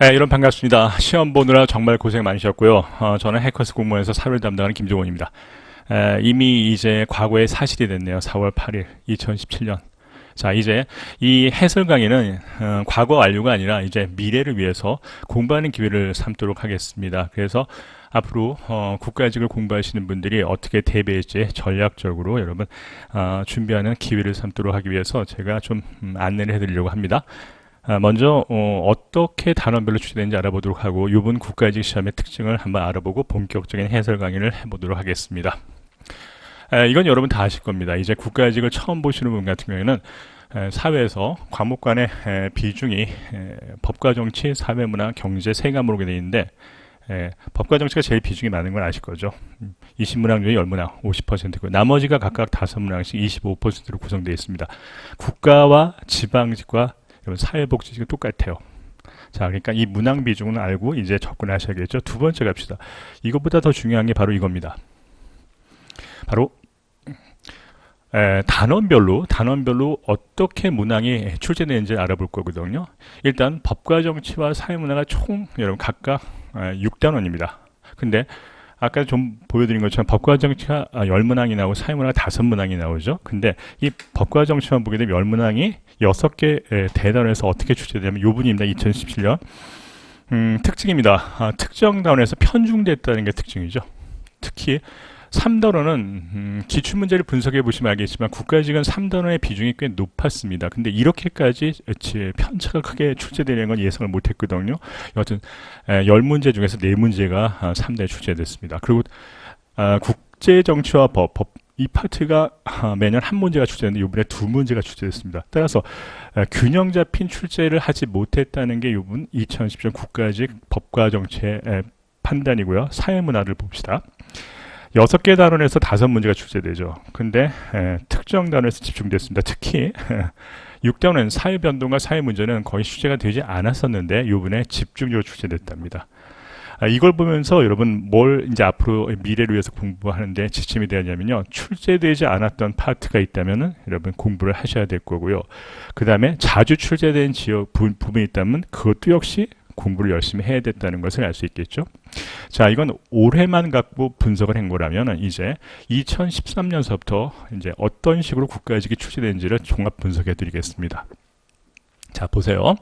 여러분 반갑습니다. 시험 보느라 정말 고생 많으셨고요. 저는 해커스 공무원에서 사회를 담당하는 김종원입니다. 이미 이제 과거의 사실이 됐네요. 4월 8일 2017년. 자, 이제 이 해설 강의는 과거 완료가 아니라 이제 미래를 위해서 공부하는 기회를 삼도록 하겠습니다. 그래서 앞으로 국가직을 공부하시는 분들이 어떻게 대비할지 전략적으로 여러분 준비하는 기회를 삼도록 하기 위해서 제가 좀 안내를 해드리려고 합니다. 먼저 어떻게 단원별로 출제되는지 알아보도록 하고 이번 국가직 시험의 특징을 한번 알아보고 본격적인 해설 강의를 해보도록 하겠습니다. 이건 여러분 다 아실 겁니다. 이제 국가직을 처음 보시는 분 같은 경우에는 사회에서 과목 간의 비중이 법과 정치, 사회문화, 경제 세 과목으로 되어 있는데 법과 정치가 제일 비중이 많은 건 아실 거죠. 20문항 중에 10문항 50%고 나머지가 각각 5문항씩 25%로 구성되어 있습니다. 국가와 지방직과 사회복지직은 똑같아요. 자, 그러니까 이 문항 비중은 알고 이제 접근하셔야겠죠. 두 번째 갑시다. 이것보다 더 중요한 게 바로 이겁니다. 바로 단원별로 어떻게 문항이 출제되는지 알아볼 거거든요. 일단 법과 정치와 사회문화가 총 여러분 각각 6단원입니다. 근데 아까 좀 보여드린 것처럼 법과 정치가 10문항이 나오고 사회문화가 5문항이 나오죠. 근데 이 법과 정치만 보게 되면 10문항이 6개 대단원에서 어떻게 출제되냐면 요 분입니다. 2017년 특징입니다. 특정 단원에서 편중됐다는 게 특징이죠. 특히 3단원은 기출문제를 분석해 보시면 알겠지만 국가직은 3단원의 비중이 꽤 높았습니다. 근데 이렇게까지 편차가 크게 출제되는 건 예상을 못했거든요. 여하튼 10문제 중에서 4문제가 3단에 출제됐습니다. 그리고 국제정치와 법 이 파트가 매년 한 문제가 출제되는데 이번에 2문제가 출제됐습니다. 따라서 균형 잡힌 출제를 하지 못했다는 게 이번 2017년 국가직 법과 정치의 판단이고요. 사회문화를 봅시다. 6개 단원에서 5문제가 출제되죠. 근데 특정 단원에서 집중됐습니다. 특히 6단원 사회변동과 사회문제는 거의 출제가 되지 않았었는데 이번에 집중적으로 출제됐답니다. 이걸 보면서 여러분 뭘 이제 앞으로 미래를 위해서 공부하는데 지침이 되냐면요. 출제되지 않았던 파트가 있다면은 여러분 공부를 하셔야 될 거고요. 그 다음에 자주 출제된 지역 부분이 있다면 그것도 역시 공부를 열심히 해야 됐다는 것을 알 수 있겠죠. 자, 이건 올해만 갖고 분석을 한 거라면 이제 2013년서부터 이제 어떤 식으로 국가직이 출시되는지를 종합 분석해 드리겠습니다. 자, 보세요.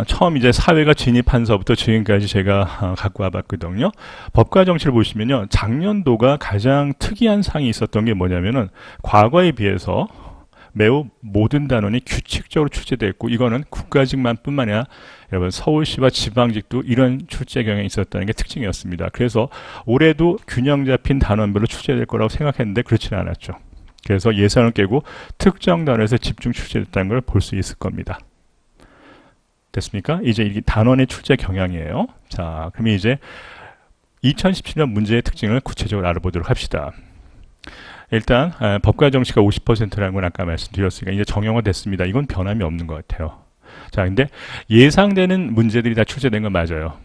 처음 이제 사회가 진입한서부터 지금까지 제가 갖고 와봤거든요. 법과 정치를 보시면요. 작년도가 가장 특이한 상이 있었던 게 뭐냐면은 과거에 비해서 매우 모든 단원이 규칙적으로 출제됐고 이거는 국가직만 뿐만 아니라 여러분 서울시와 지방직도 이런 출제 경향이 있었다는 게 특징이었습니다. 그래서 올해도 균형 잡힌 단원별로 출제될 거라고 생각했는데 그렇지는 않았죠. 그래서 예상을 깨고 특정 단원에서 집중 출제됐다는 걸 볼 수 있을 겁니다. 됐습니까? 이제 이게 단원의 출제 경향이에요. 자, 그럼 이제 2017년 문제의 특징을 구체적으로 알아보도록 합시다. 일단 법과 정치가 50%라는 건 아까 말씀드렸으니까 이제 정형화 됐습니다. 이건 변함이 없는 것 같아요. 자, 근데 예상되는 문제들이 다 출제된 건 맞아요.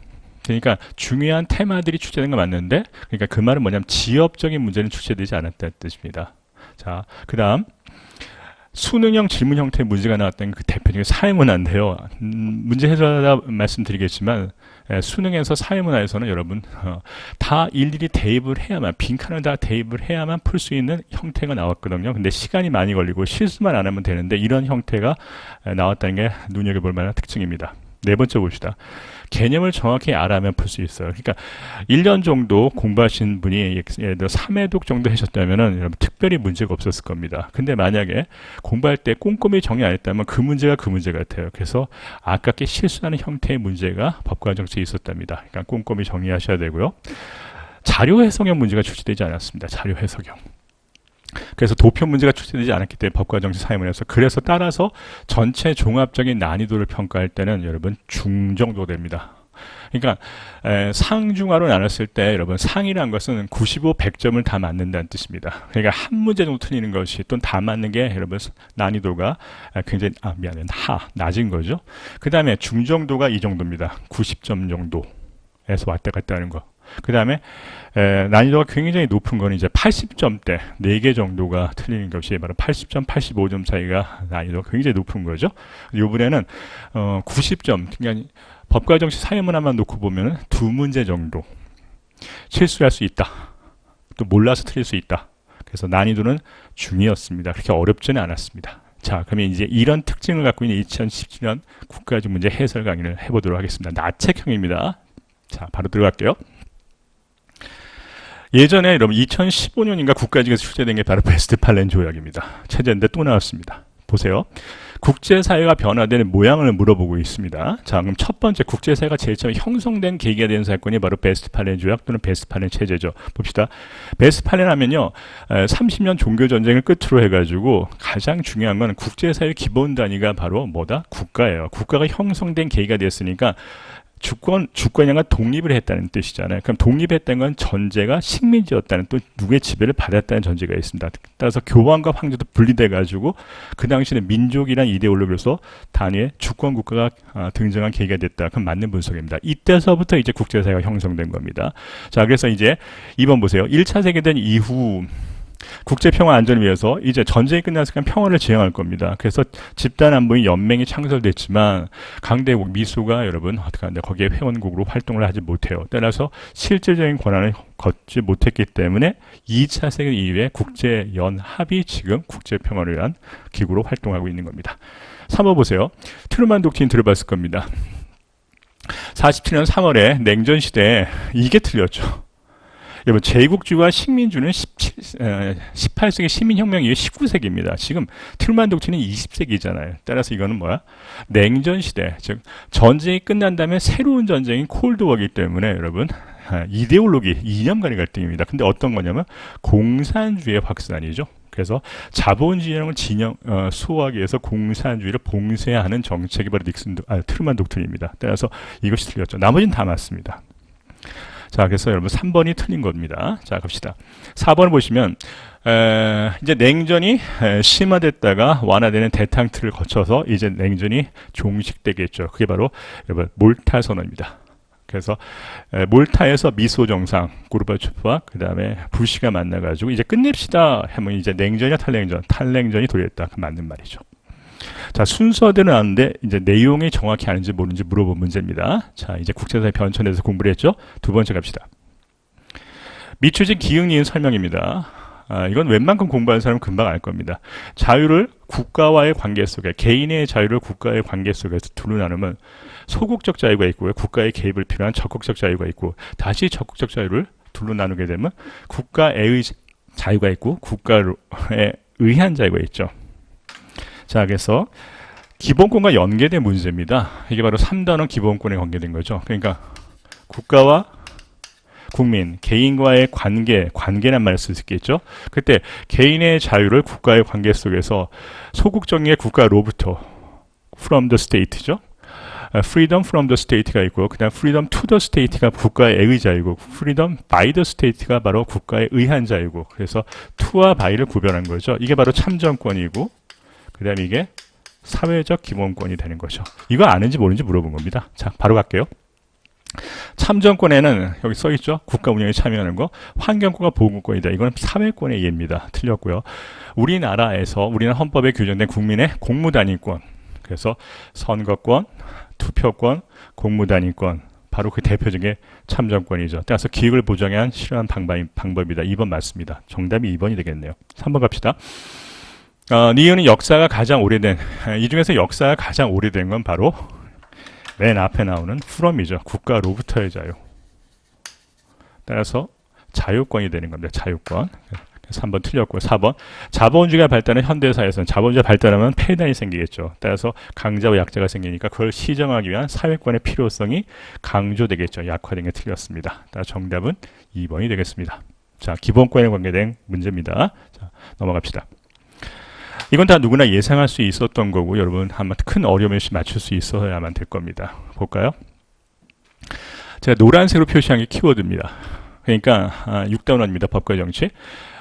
그러니까 중요한 테마들이 출제된 건 맞는데 그러니까 그 말은 뭐냐면 지역적인 문제는 출제되지 않았다는 뜻입니다. 자, 그 다음 수능형 질문 형태의 문제가 나왔던 그 대표적인 사회문화인데요. 문제 해설하다 말씀드리겠지만 수능에서 사회문화에서는 여러분 다 일일이 대입을 해야만 빈칸을 다 대입을 해야만 풀 수 있는 형태가 나왔거든요. 근데 시간이 많이 걸리고 실수만 안 하면 되는데 이런 형태가 나왔다는 게 눈여겨볼 만한 특징입니다. 네 번째 봅시다. 개념을 정확히 알아야만 풀 수 있어요. 그러니까 1년 정도 공부하신 분이 예를 들어 3회독 정도 하셨다면은 여러분 특별히 문제가 없었을 겁니다. 근데 만약에 공부할 때 꼼꼼히 정리 안 했다면 그 문제가 그 문제 같아요. 그래서 아깝게 실수하는 형태의 문제가 법과 정치에 있었답니다. 그러니까 꼼꼼히 정리하셔야 되고요. 자료 해석형 문제가 출제되지 않았습니다. 자료 해석형. 그래서 도표 문제가 출제되지 않았기 때문에 법과 정치 사회문에서 그래서 따라서 전체 종합적인 난이도를 평가할 때는 여러분 중 정도 됩니다. 그러니까 상중하로 나눴을 때 여러분 상이라는 것은 95, 100점을 다 맞는다는 뜻입니다. 그러니까 한 문제 정도 틀리는 것이 또는 다 맞는 게 여러분 난이도가 굉장히 낮은 거죠. 그 다음에 중 정도가 이 정도입니다. 90점 정도에서 왔다 갔다 하는 거. 그 다음에 난이도가 굉장히 높은 거는 이제 80점대 4개 정도가 틀리는 것이 바로 80점, 85점 사이가 난이도가 굉장히 높은 거죠. 이번에는 90점, 그러니까 법과 정치 사회문화만 놓고 보면 2문제 정도 실수할 수 있다. 또 몰라서 틀릴 수 있다. 그래서 난이도는 중이었습니다. 그렇게 어렵지는 않았습니다. 자, 그러면 이제 이런 특징을 갖고 있는 2017년 국가직 문제 해설 강의를 해보도록 하겠습니다. 나책형입니다. 자, 바로 들어갈게요. 예전에 여러분 2015년인가 국가직에서 출제된 게 바로 베스트팔렌 조약입니다. 체제인데 또 나왔습니다. 보세요. 국제사회가 변화되는 모양을 물어보고 있습니다. 자, 그럼 첫 번째 국제사회가 제일 처음 형성된 계기가 된 사건이 바로 베스트팔렌 조약 또는 베스트팔렌 체제죠. 봅시다. 베스트팔렌 하면요, 30년 종교전쟁을 끝으로 해가지고 가장 중요한 건 국제사회 기본 단위가 바로 뭐다? 국가예요. 국가가 형성된 계기가 됐으니까 주권이가 독립을 했다는 뜻이잖아요. 그럼 독립했다는 건 전제가 식민지였다는, 또 누구의 지배를 받았다는 전제가 있습니다. 따라서 교황과 황제도 분리돼가지고 그 당시에는 민족이란 이데올로기로서 단위의 주권 국가가 등장한 계기가 됐다. 그럼 맞는 분석입니다. 이때서부터 이제 국제사회가 형성된 겁니다. 자, 그래서 이제 2번 보세요. 1차 세계대전 이후 국제평화 안전을 위해서 이제 전쟁이 끝났으니까 평화를 지향할 겁니다. 그래서 집단안보인 연맹이 창설됐지만 강대국 미소가 여러분 어떻게 하는데 거기에 회원국으로 활동을 하지 못해요. 따라서 실질적인 권한을 걷지 못했기 때문에 2차 세계 이후에 국제연합이 지금 국제평화를 위한 기구로 활동하고 있는 겁니다. 3번 보세요. 트루만 독트린 들어봤을 겁니다. 47년 3월에 냉전 시대에 이게 틀렸죠. 여러분, 제국주의와 식민주는 18세기 시민혁명 이후 19세기입니다. 지금 트루만 독트린은 20세기잖아요. 따라서 이거는 뭐야? 냉전 시대, 즉 전쟁이 끝난 다음에 새로운 전쟁인 콜드워기 때문에 여러분 이데올로기, 이념 간의 갈등입니다. 근데 어떤 거냐면 공산주의의 확산이죠. 그래서 자본주의를 수호하기 위해서 공산주의를 봉쇄하는 정책이 바로 트루만 독트린입니다. 따라서 이것이 틀렸죠. 나머지는 다 맞습니다. 자, 그래서 여러분 3번이 틀린 겁니다. 자, 갑시다. 4번을 보시면 이제 냉전이 심화됐다가 완화되는 대탕트를 거쳐서 이제 냉전이 종식되겠죠. 그게 바로 여러분 몰타 선언입니다. 그래서 몰타에서 미소 정상 고르바초프와 그 다음에 부시가 만나가지고 이제 끝냅시다 하면 이제 냉전이나 탈냉전이 도래했다. 그 맞는 말이죠. 자, 순서대로 나왔는데 이제 내용이 정확히 아는지 모르는지 물어본 문제입니다. 자, 이제 국제사회 변천에서 공부를 했죠. 두 번째 갑시다. 미추진 기흥 니은 설명입니다. 이건 웬만큼 공부하는 사람은 금방 알 겁니다. 자유를 국가와의 관계 속에, 개인의 자유를 국가의 관계 속에서 둘로 나누면 소극적 자유가 있고요, 국가의 개입을 필요한 적극적 자유가 있고, 다시 적극적 자유를 둘로 나누게 되면 국가의 자유가 있고 국가에 의한 자유가 있죠. 자, 그래서 기본권과 연계된 문제입니다. 이게 바로 3단원 기본권에 관계된 거죠. 그러니까 국가와 국민, 개인과의 관계란 말을 쓸 수 있겠죠. 그때 개인의 자유를 국가의 관계 속에서 소극적인 국가로부터 from the state죠. freedom from the state가 있고, 그 다음 freedom to the state가 국가의 의자이고, freedom by the state가 바로 국가의 의한 자이고, 그래서 to와 by를 구별한 거죠. 이게 바로 참정권이고, 그 다음에 이게 사회적 기본권이 되는 거죠. 이거 아는지 모르는지 물어본 겁니다. 자, 바로 갈게요. 참정권에는 여기 써있죠. 국가 운영에 참여하는 거. 환경권과 보건권이다. 이건 사회권의 예입니다. 틀렸고요. 우리나라 헌법에 규정된 국민의 공무단위권. 그래서 선거권, 투표권, 공무단위권. 바로 그 대표적인 참정권이죠. 따라서 기획을 보장에 한 실효한 방법이다. 2번 맞습니다. 정답이 2번이 되겠네요. 3번 갑시다. 니은은 역사가 가장 오래된, 이 중에서 역사가 가장 오래된 건 바로 맨 앞에 나오는 from이죠. 국가로부터의 자유. 따라서 자유권이 되는 겁니다. 자유권. 그래서 3번 틀렸고요. 4번. 자본주의가 발달한 현대사회에서는 자본주의가 발달하면 폐단이 생기겠죠. 따라서 강자와 약자가 생기니까 그걸 시정하기 위한 사회권의 필요성이 강조되겠죠. 약화된 게 틀렸습니다. 따라서 정답은 2번이 되겠습니다. 자, 기본권에 관계된 문제입니다. 자, 넘어갑시다. 이건 다 누구나 예상할 수 있었던 거고, 여러분 아마 큰 어려움 없이 맞출 수 있어야만 될 겁니다. 볼까요? 제가 노란색으로 표시한 게 키워드입니다. 그러니까 6단원입니다. 법과 정치.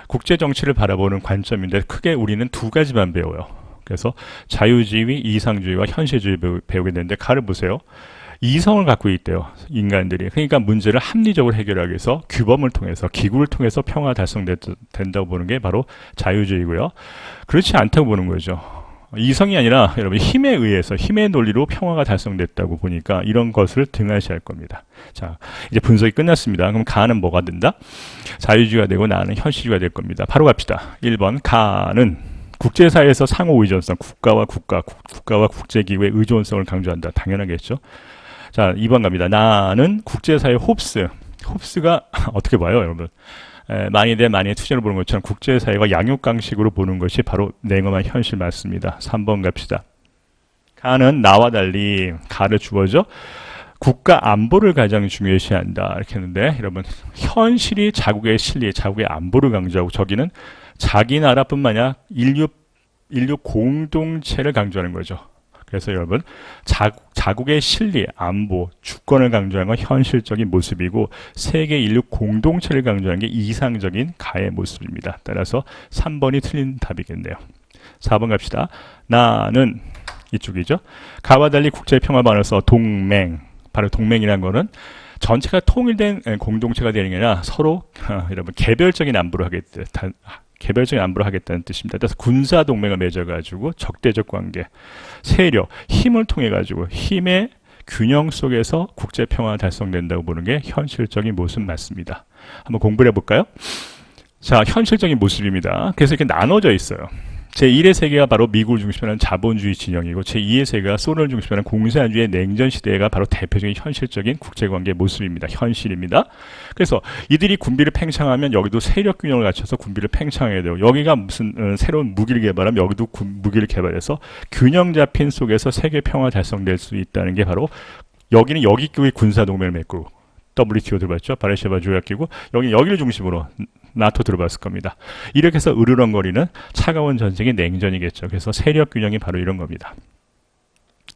국제 정치를 바라보는 관점인데 크게 우리는 두 가지만 배워요. 그래서 자유주의, 이상주의와 현실주의 배우게 되는데, 가를 보세요. 이성을 갖고 있대요. 인간들이. 그러니까 문제를 합리적으로 해결하기 위해서 규범을 통해서 기구를 통해서 평화 달성된다고 보는 게 바로 자유주의고요. 그렇지 않다고 보는 거죠. 이성이 아니라 여러분 힘에 의해서 힘의 논리로 평화가 달성됐다고 보니까 이런 것을 등한시할 겁니다. 자, 이제 분석이 끝났습니다. 그럼 가는 뭐가 된다? 자유주의가 되고 나는 현실주의가 될 겁니다. 바로 갑시다. 1번 가는 국제사회에서 상호 의존성, 국가와 국제기구의 의존성을 강조한다. 당연하겠죠. 자, 2번 갑니다. 나는 국제사회 홉스가 어떻게 봐요, 여러분? 많이 대 많이의 투자를 보는 것처럼 국제사회가 양육강식으로 보는 것이 바로 냉엄한 현실 맞습니다. 3번 갑시다. 가는 나와 달리 가를 주어져 국가 안보를 가장 중요시한다 이렇게 했는데 여러분 현실이 자국의 실리, 자국의 안보를 강조하고 저기는 자기 나라뿐만 아니라 인류 공동체를 강조하는 거죠. 그래서 여러분 자국의 실리, 안보, 주권을 강조하는 건 현실적인 모습이고 세계 인류 공동체를 강조하는 게 이상적인 가의 모습입니다. 따라서 3번이 틀린 답이겠네요. 4번 갑시다. 나는 이쪽이죠. 가와 달리 국제평화반으로서 동맹, 바로 동맹이라는 거는 전체가 통일된 공동체가 되는 게 아니라 서로 여러분 개별적인 안보를 하겠다는 뜻입니다. 그래서 군사 동맹을 맺어가지고 적대적 관계, 세력, 힘을 통해 가지고 힘의 균형 속에서 국제 평화가 달성된다고 보는 게 현실적인 모습 맞습니다. 한번 공부를 해볼까요? 자, 현실적인 모습입니다. 그래서 이렇게 나눠져 있어요. 제1의 세계가 바로 미국을 중심으로 하는 자본주의 진영이고 제2의 세계가 소련을 중심으로 하는 공산주의 냉전 시대가 바로 대표적인 현실적인 국제관계의 모습입니다. 현실입니다. 그래서 이들이 군비를 팽창하면 여기도 세력 균형을 갖춰서 군비를 팽창해야 돼요. 여기가 무슨 새로운 무기를 개발하면 여기도 무기를 개발해서 균형 잡힌 속에서 세계 평화 달성될 수 있다는 게 바로 여기는 여기끼리 군사동맹을 맺고 WTO 들어봤죠? 바르샤바 조약기구. 여기를 중심으로 나토 들어봤을 겁니다. 이렇게 해서 으르렁거리는 차가운 전쟁의 냉전이겠죠. 그래서 세력 균형이 바로 이런 겁니다.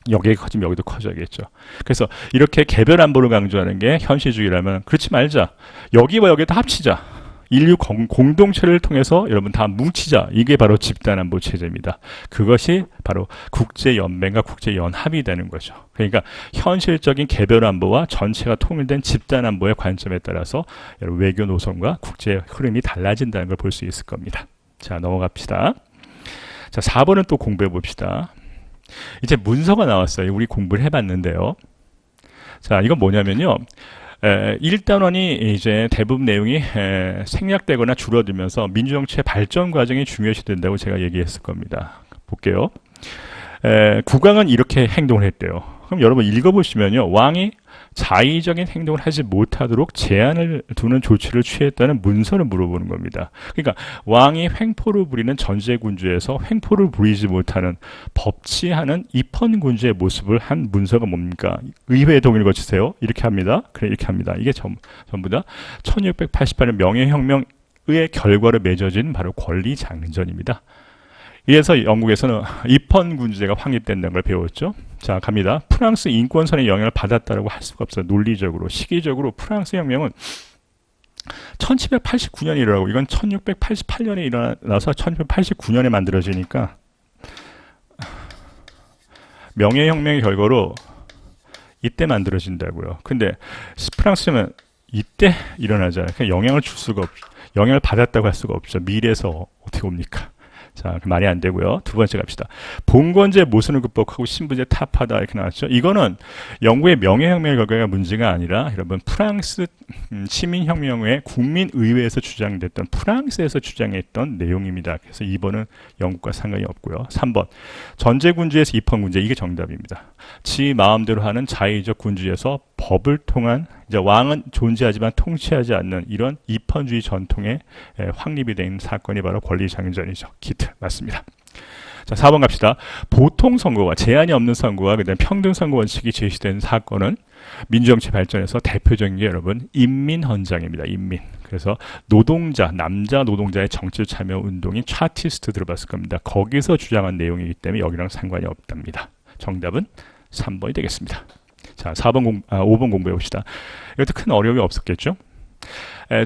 여기가 커지면 여기도 커져야겠죠. 그래서 이렇게 개별 안보를 강조하는 게 현실주의라면 그렇지 말자. 여기와 여기 다 합치자. 인류 공동체를 통해서 여러분 다 뭉치자. 이게 바로 집단안보 체제입니다. 그것이 바로 국제연맹과 국제연합이 되는 거죠. 그러니까 현실적인 개별안보와 전체가 통일된 집단안보의 관점에 따라서 여러분 외교 노선과 국제 흐름이 달라진다는 걸 볼 수 있을 겁니다. 자, 넘어갑시다. 자, 4번은 또 공부해 봅시다. 이제 문서가 나왔어요. 우리 공부를 해봤는데요. 자, 이건 뭐냐면요. 1단원이 이제 대부분 내용이 생략되거나 줄어들면서 민주정치의 발전 과정이 중요시 된다고 제가 얘기했을 겁니다. 볼게요. 국왕은 이렇게 행동을 했대요. 그럼 여러분 읽어보시면요. 왕이 자의적인 행동을 하지 못하도록 제한을 두는 조치를 취했다는 문서를 물어보는 겁니다. 그러니까 왕이 횡포를 부리는 전제군주에서 횡포를 부리지 못하는 법치하는 입헌군주의 모습을 한 문서가 뭡니까? 의회 동의를 거치세요. 이렇게 합니다. 그래 이렇게 합니다. 이게 전부 다 1688년 명예혁명의 결과로 맺어진 바로 권리장전입니다. 이래서 영국에서는 입헌군주제가 확립된다는 걸 배웠죠. 자, 갑니다. 프랑스 인권선의 영향을 받았다라고 할 수가 없어요. 논리적으로, 시기적으로 프랑스 혁명은 1789년에 일어나고 이건 1688년에 일어나서 1689년에 만들어지니까 명예혁명의 결과로 이때 만들어진다고요. 근데 프랑스는 이때 일어나잖아요. 그냥 영향을 줄 수가 영향을 받았다고 할 수가 없죠. 미래에서 어떻게 옵니까? 자, 말이 안 되고요. 두 번째 갑시다. 봉건제 모순을 극복하고 신분제 타파다 이렇게 나왔죠. 이거는 영국의 명예혁명의 결과가 문제가 아니라 여러분 프랑스 시민혁명의 국민의회에서 주장됐던 프랑스에서 주장했던 내용입니다. 그래서 2번은 영국과 상관이 없고요. 3번 전제군주에서 입헌군제 이게 정답입니다. 지 마음대로 하는 자의적 군주에서 법을 통한 이제 왕은 존재하지만 통치하지 않는 이런 입헌주의 전통에 확립이 된 사건이 바로 권리장전이죠. 기트 맞습니다. 자, 4번 갑시다. 보통 선거와 제한이 없는 선거와 그다음 평등 선거 원칙이 제시된 사건은 민주정치 발전에서 대표적인 게 여러분 인민헌장입니다. 인민. 그래서 노동자, 남자 노동자의 정치 참여 운동인 차티스트 들어봤을 겁니다. 거기서 주장한 내용이기 때문에 여기랑 상관이 없답니다. 정답은 3번이 되겠습니다. 자, 5번 공부해 봅시다. 이것도 큰 어려움이 없었겠죠?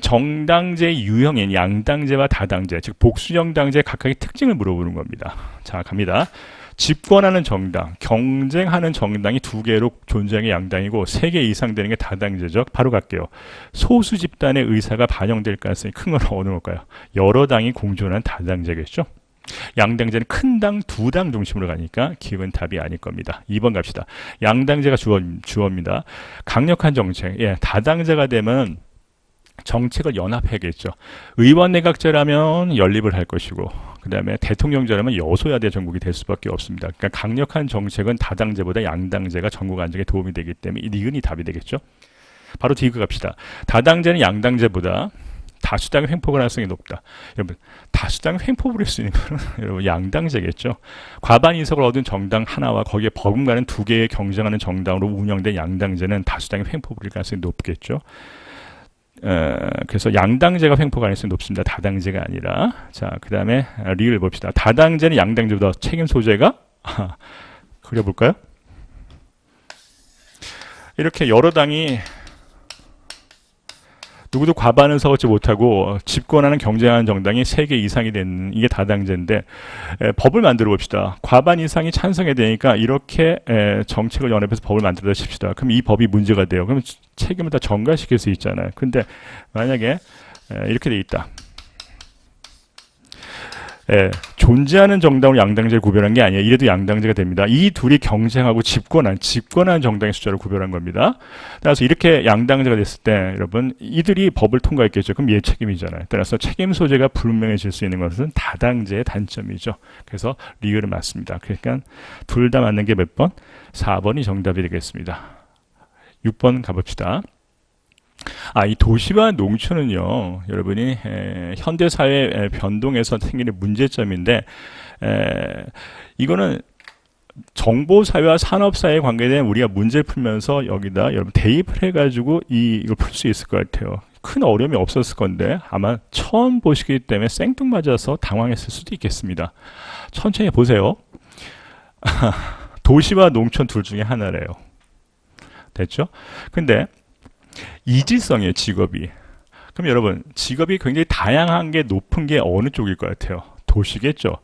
정당제 유형인 양당제와 다당제, 즉 복수형 당제 각각의 특징을 물어보는 겁니다. 자, 갑니다. 집권하는 정당, 경쟁하는 정당이 두 개로 존재하는 게 양당이고 세 개 이상 되는 게 다당제죠. 바로 갈게요. 소수 집단의 의사가 반영될 가능성이 큰 건 어느 걸까요? 여러 당이 공존한 다당제겠죠. 양당제는 큰 당, 두 당 중심으로 가니까 기본 답이 아닐 겁니다. 2번 갑시다. 양당제가 주어입니다. 강력한 정책, 다당제가 되면 정책을 연합해야겠죠. 의원 내각제라면 연립을 할 것이고, 그 다음에 대통령제라면 여소야대 전국이 될 수밖에 없습니다. 그러니까 강력한 정책은 다당제보다 양당제가 전국 안정에 도움이 되기 때문에 이 니은이 답이 되겠죠. 바로 디귿 갑시다. 다당제는 양당제보다 다수당 횡포 가능성이 높다. 여러분, 다수당 횡포 부릴 수 있는 거는 여러분 양당제겠죠. 과반 인석을 얻은 정당 하나와 거기에 버금가는 두 개의 경쟁하는 정당으로 운영된 양당제는 다수당의 횡포 부릴 가능성이 높겠죠. 그래서 양당제가 횡포 가능성이 높습니다. 다당제가 아니라. 자, 그 다음에 리을 봅시다. 다당제는 양당제보다 책임 소재가 그려볼까요? 이렇게 여러 당이 누구도 과반을 서걷지 못하고 집권하는 경쟁하는 정당이 3개 이상이 되는 이게 다당제인데 법을 만들어 봅시다. 과반 이상이 찬성해야 되니까 이렇게 정책을 연합해서 법을 만들어다 칩시다. 그럼 이 법이 문제가 돼요. 그럼 책임을 다 전가시킬 수 있잖아요. 근데 만약에 이렇게 돼 있다. 존재하는 정당으로 양당제를 구별한 게 아니에요. 이래도 양당제가 됩니다. 이 둘이 경쟁하고 집권한 정당의 숫자를 구별한 겁니다. 따라서 이렇게 양당제가 됐을 때 여러분 이들이 법을 통과했겠죠. 그럼 얘 책임이잖아요. 따라서 책임 소재가 불명해질 수 있는 것은 다당제의 단점이죠. 그래서 리을은 맞습니다. 그러니까 둘 다 맞는 게 몇 번? 4번이 정답이 되겠습니다. 6번 가봅시다. 이 도시와 농촌은요, 여러분이 현대 사회 변동에서 생기는 문제점인데, 이거는 정보 사회와 산업 사회에 관계된 우리가 문제를 풀면서 여기다 여러분 대입을 해가지고 이걸 풀 수 있을 것 같아요. 큰 어려움이 없었을 건데 아마 처음 보시기 때문에 생뚱맞아서 당황했을 수도 있겠습니다. 천천히 보세요. 도시와 농촌 둘 중에 하나래요. 됐죠? 근데 이질성이에요, 직업이. 그럼 여러분, 직업이 굉장히 다양한 게 높은 게 어느 쪽일 것 같아요? 도시겠죠.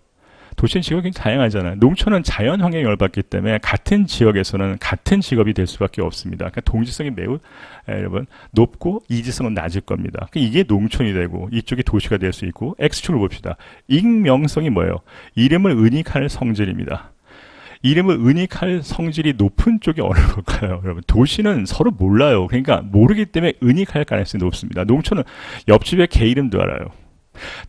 도시는 직업이 굉장히 다양하잖아요. 농촌은 자연 환경에 열받기 때문에 같은 지역에서는 같은 직업이 될 수밖에 없습니다. 그러니까 동질성이 매우 여러분 높고 이질성은 낮을 겁니다. 그러니까 이게 농촌이 되고 이쪽이 도시가 될 수 있고 X축을 봅시다. 익명성이 뭐예요? 이름을 은닉할 성질입니다. 이름을 은닉할 성질이 높은 쪽이 어느 걸까요? 여러분, 도시는 서로 몰라요. 그러니까 모르기 때문에 은닉할 가능성이 높습니다. 농촌은 옆집의 개 이름도 알아요.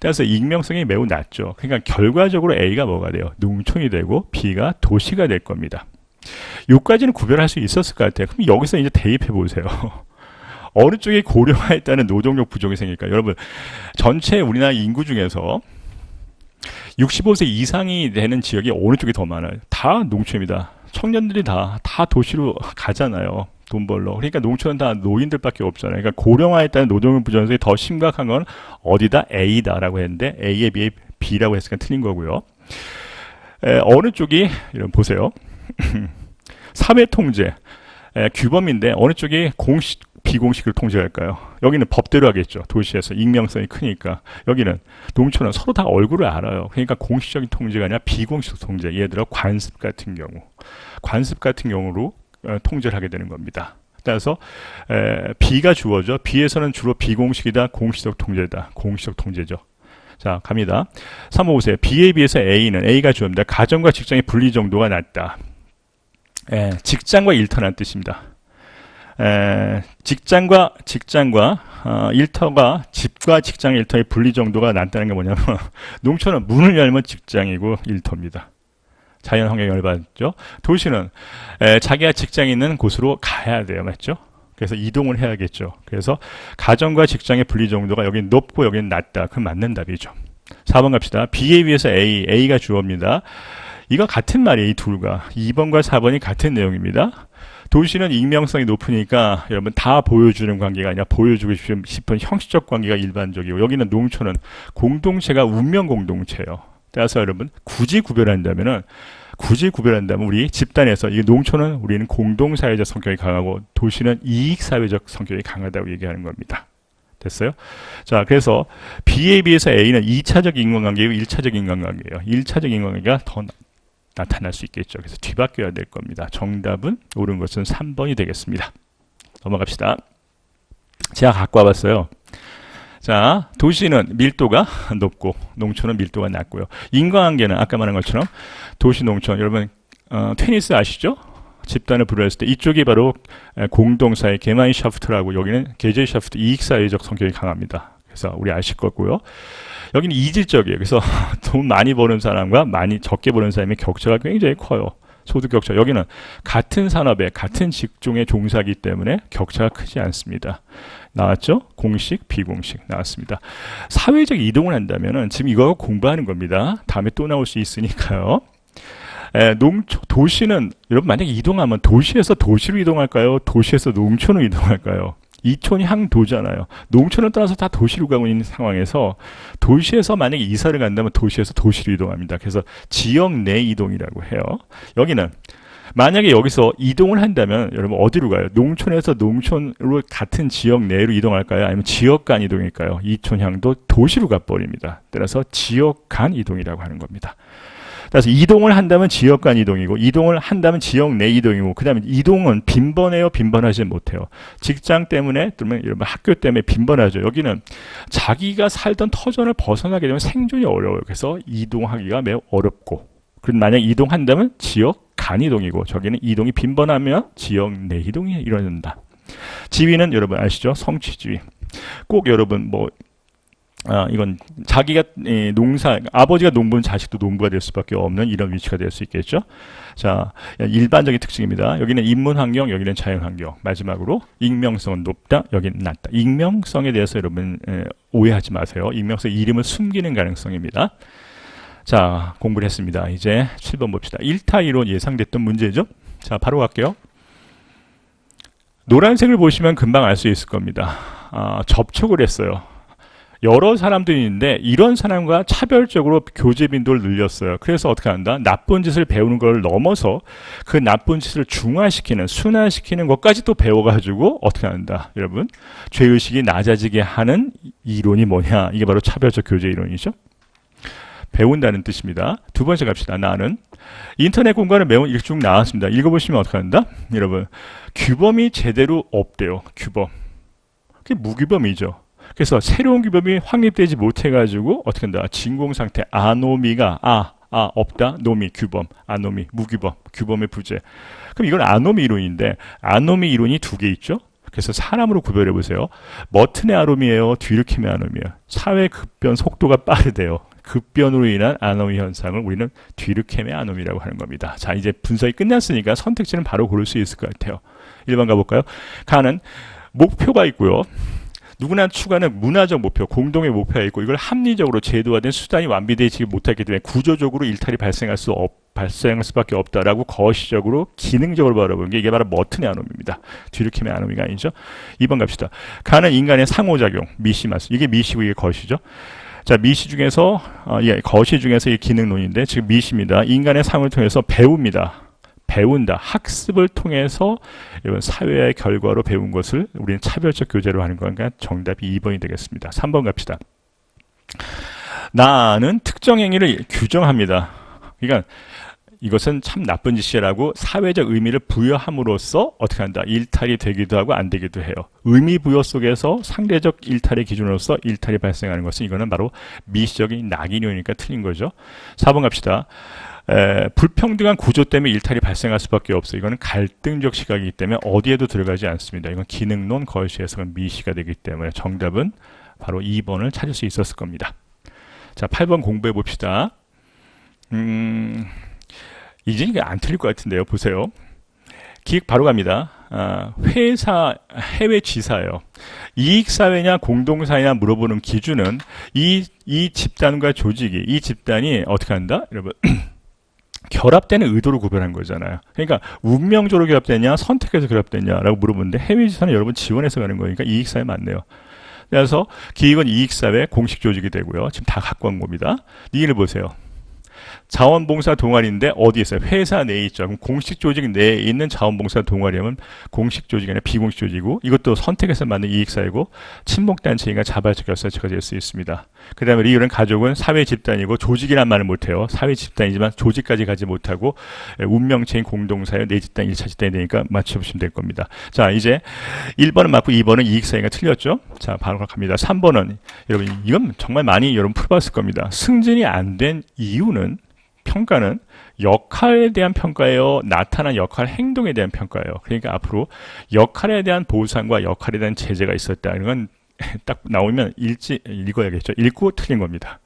따라서 익명성이 매우 낮죠. 그러니까 결과적으로 A가 뭐가 돼요? 농촌이 되고 B가 도시가 될 겁니다. 여기까지는 구별할 수 있었을 것 같아요. 그럼 여기서 이제 대입해 보세요. 어느 쪽이 고령화했다는 노동력 부족이 생길까요? 여러분, 전체 우리나라 인구 중에서 65세 이상이 되는 지역이 어느 쪽이 더 많아요? 다 농촌입니다. 청년들이 다 도시로 가잖아요. 돈 벌러. 그러니까 농촌은 다 노인들밖에 없잖아요. 그러니까 고령화에 따른 노동력 부족이 더 심각한 건 어디다? A다라고 했는데 A에 비해 B라고 했으니까 틀린 거고요. 어느 쪽이 이런 보세요. 사회통제 규범인데 어느 쪽이 공식 비공식을 통제할까요? 여기는 법대로 하겠죠. 도시에서 익명성이 크니까. 여기는 농촌은 서로 다 얼굴을 알아요. 그러니까 공식적인 통제가 아니라 비공식 통제. 예를 들어 관습 같은 경우로 통제를 하게 되는 겁니다. 따라서 B가 주어져. B에서는 주로 비공식이다, 공식적 통제다. 공식적 통제죠. 자, 갑니다. 3번 보세요. B에 비해서 A가 주어입니다. 가정과 직장의 분리 정도가 낮다. 직장과 일터란 뜻입니다. 직장과 일터가 집과 직장 일터의 분리 정도가 낮다는 게 뭐냐면 농촌은 문을 열면 직장이고 일터입니다. 자연 환경에 열받죠. 도시는 자기가 직장이 있는 곳으로 가야 돼요. 맞죠? 그래서 이동을 해야겠죠. 그래서 가정과 직장의 분리 정도가 여긴 높고 여긴 낮다. 그럼 맞는 답이죠. 4번 갑시다. B에 비해서 A가 주어입니다. 이거 같은 말이에요. 이 둘과 2번과 4번이 같은 내용입니다. 도시는 익명성이 높으니까 여러분 다 보여주는 관계가 아니라 보여주고 싶은 형식적 관계가 일반적이고 여기는 농촌은 공동체가 운명 공동체예요. 따라서 여러분 굳이 구별한다면 우리 집단에서 이 농촌은 우리는 공동사회적 성격이 강하고 도시는 이익사회적 성격이 강하다고 얘기하는 겁니다. 됐어요? 자, 그래서 B에 비해서 A는 2차적 인간관계이고 1차적 인간관계예요. 1차적 인간관계가 더 나타날 수 있겠죠. 그래서 뒤바뀌어야 될 겁니다. 정답은 옳은 것은 3번이 되겠습니다. 넘어갑시다. 제가 갖고 와봤어요. 자, 도시는 밀도가 높고 농촌은 밀도가 낮고요. 인과관계는 아까 말한 것처럼 도시, 농촌, 여러분 테니스 아시죠? 집단을 불허했을 때 이쪽이 바로 공동사의 게마인샤프트라고, 여기는 게제샤프트, 이익사회적 성격이 강합니다. 그래서 우리 아실 거고요. 여기는 이질적이에요. 그래서 돈 많이 버는 사람과 많이 적게 버는 사람의 격차가 굉장히 커요. 소득 격차. 여기는 같은 산업에 같은 직종에 종사하기 때문에 격차가 크지 않습니다. 나왔죠? 공식, 비공식 나왔습니다. 사회적 이동을 한다면은 지금 이거 공부하는 겁니다. 다음에 또 나올 수 있으니까요. 도시는 여러분 만약에 이동하면 도시에서 도시로 이동할까요? 도시에서 농촌으로 이동할까요? 이촌이 항도잖아요. 농촌을 떠나서 다 도시로 가고 있는 상황에서 도시에서 만약에 이사를 간다면 도시에서 도시로 이동합니다. 그래서 지역 내 이동이라고 해요. 여기는 만약에 여기서 이동을 한다면 여러분 어디로 가요? 농촌에서 농촌으로 같은 지역 내로 이동할까요? 아니면 지역 간 이동일까요? 이촌향도 도시로 가버립니다. 따라서 지역 간 이동이라고 하는 겁니다. 따라서 이동을 한다면 지역 간 이동이고, 이동을 한다면 지역 내 이동이고, 그 다음에 이동은 빈번해요? 빈번하지 못해요? 직장 때문에, 또는 여러분 학교 때문에 빈번하죠. 여기는 자기가 살던 터전을 벗어나게 되면 생존이 어려워요. 그래서 이동하기가 매우 어렵고, 그럼 만약 이동한다면 지역 간 이동이고, 저기는 이동이 빈번하면 지역 내 이동이 일어난다. 지위는 여러분 아시죠? 성취지위. 꼭 여러분 이건 자기가 아버지가 농부는 자식도 농부가 될 수밖에 없는 이런 위치가 될 수 있겠죠. 자, 일반적인 특징입니다. 여기는 인문환경, 여기는 자연환경. 마지막으로 익명성은 높다, 여기는 낮다. 익명성에 대해서 여러분 오해하지 마세요. 익명성 이름을 숨기는 가능성입니다. 자, 공부를 했습니다. 이제 7번 봅시다. 1타 2로 예상됐던 문제죠. 자, 바로 갈게요. 노란색을 보시면 금방 알 수 있을 겁니다. 접촉을 했어요. 여러 사람들이 있는데 이런 사람과 차별적으로 교제 빈도를 늘렸어요. 그래서 어떻게 한다? 나쁜 짓을 배우는 걸 넘어서 그 나쁜 짓을 중화시키는, 순화시키는 것까지 또 배워가지고 어떻게 한다? 여러분, 죄의식이 낮아지게 하는 이론이 뭐냐? 이게 바로 차별적 교제 이론이죠. 배운다는 뜻입니다. 두 번째 갑시다. 나는 인터넷 공간을 매운 이렇게 쭉 나왔습니다. 읽어보시면 어떻게 한다? 여러분, 규범이 제대로 없대요. 규범. 그게 무규범이죠. 그래서 새로운 규범이 확립되지 못해가지고 어떻게 한다? 진공상태, 아노미가 없다, 노미, 규범, 아노미, 무규범, 규범의 부재. 그럼 이건 아노미 이론인데, 아노미 이론이 두 개 있죠? 그래서 사람으로 구별해 보세요. 머튼의 아노미예요, 뒤르킴의 아노미예요. 사회 급변 속도가 빠르대요. 급변으로 인한 아노미 현상을 우리는 뒤르킴의 아노미라고 하는 겁니다. 자, 이제 분석이 끝났으니까 선택지는 바로 고를 수 있을 것 같아요. 1번 가볼까요? 가는 목표가 있고요. 누구나 추구하는 문화적 목표, 공동의 목표가 있고, 이걸 합리적으로 제도화된 수단이 완비되지 못하기 때문에 구조적으로 일탈이 발생할 수밖에 없다라고 거시적으로 기능적으로 바라보는 게 이게 바로 머튼의 아노미입니다. 뒤르킴의 아노미가 아니죠. 2번 갑시다. 가는 인간의 상호작용, 미시 맞습니다. 이게 미시고 이게 거시죠. 자, 미시 중에서 거시 중에서 이 기능론인데 지금 미시입니다. 인간의 삶을 통해서 배웁니다. 배운다. 학습을 통해서 사회의 결과로 배운 것을 우리는 차별적 교제로 하는 거니까 정답이 2번이 되겠습니다. 3번 갑시다. 나는 특정 행위를 규정합니다. 그러니까 이것은 참 나쁜 짓이라고 사회적 의미를 부여함으로써 어떻게 한다? 일탈이 되기도 하고 안 되기도 해요. 의미 부여 속에서 상대적 일탈의 기준으로서 일탈이 발생하는 것은 이거는 바로 미시적인 낙인이니까 틀린 거죠. 4번 갑시다. 불평등한 구조 때문에 일탈이 발생할 수밖에 없어요. 이거는 갈등적 시각이기 때문에 어디에도 들어가지 않습니다. 이건 기능론 거시 해석은 미시가 되기 때문에 정답은 바로 2번을 찾을 수 있었을 겁니다. 자, 8번 공부해 봅시다. 이제 이게 안 틀릴 것 같은데요. 보세요. 기획 바로 갑니다. 회사, 해외 지사예요. 이익사회냐 공동사회냐 물어보는 기준은 이 집단과 조직이, 이 집단이 어떻게 한다? 여러분. 결합되는 의도로 구별한 거잖아요. 그러니까 운명적으로 결합되냐 선택해서 결합되냐라고 물어보는데 해외지사는 여러분 지원해서 가는 거니까 이익사회 맞네요. 그래서 기획은 이익사회 공식 조직이 되고요. 지금 다 갖고 온 겁니다. 이해를 보세요. 자원봉사 동아리인데 어디에 있어요? 회사 내에 있죠. 그럼 공식 조직 내에 있는 자원봉사 동아리면 공식 조직이 아니라 비공식 조직이고, 이것도 선택해서 만든 이익사회고 친목단체인가 자발적 결사체가 될 수 있습니다. 그 다음에 리을은 가족은 사회 집단이고 조직이란 말을 못해요. 사회 집단이지만 조직까지 가지 못하고 운명체인 공동사회 내 집단 1차 집단이 되니까 맞춰보시면 될 겁니다. 자, 이제 1번은 맞고 2번은 이익사회가 틀렸죠. 자, 바로 갑니다. 3번은 여러분 이건 정말 많이 여러분 풀어봤을 겁니다. 승진이 안 된 이유는 평가는 역할에 대한 평가예요, 나타난 역할 행동에 대한 평가예요. 그러니까 앞으로 역할에 대한 보상과 역할에 대한 제재가 있었다. 이런 건 딱 나오면 읽어야겠죠. 읽고 틀린 겁니다.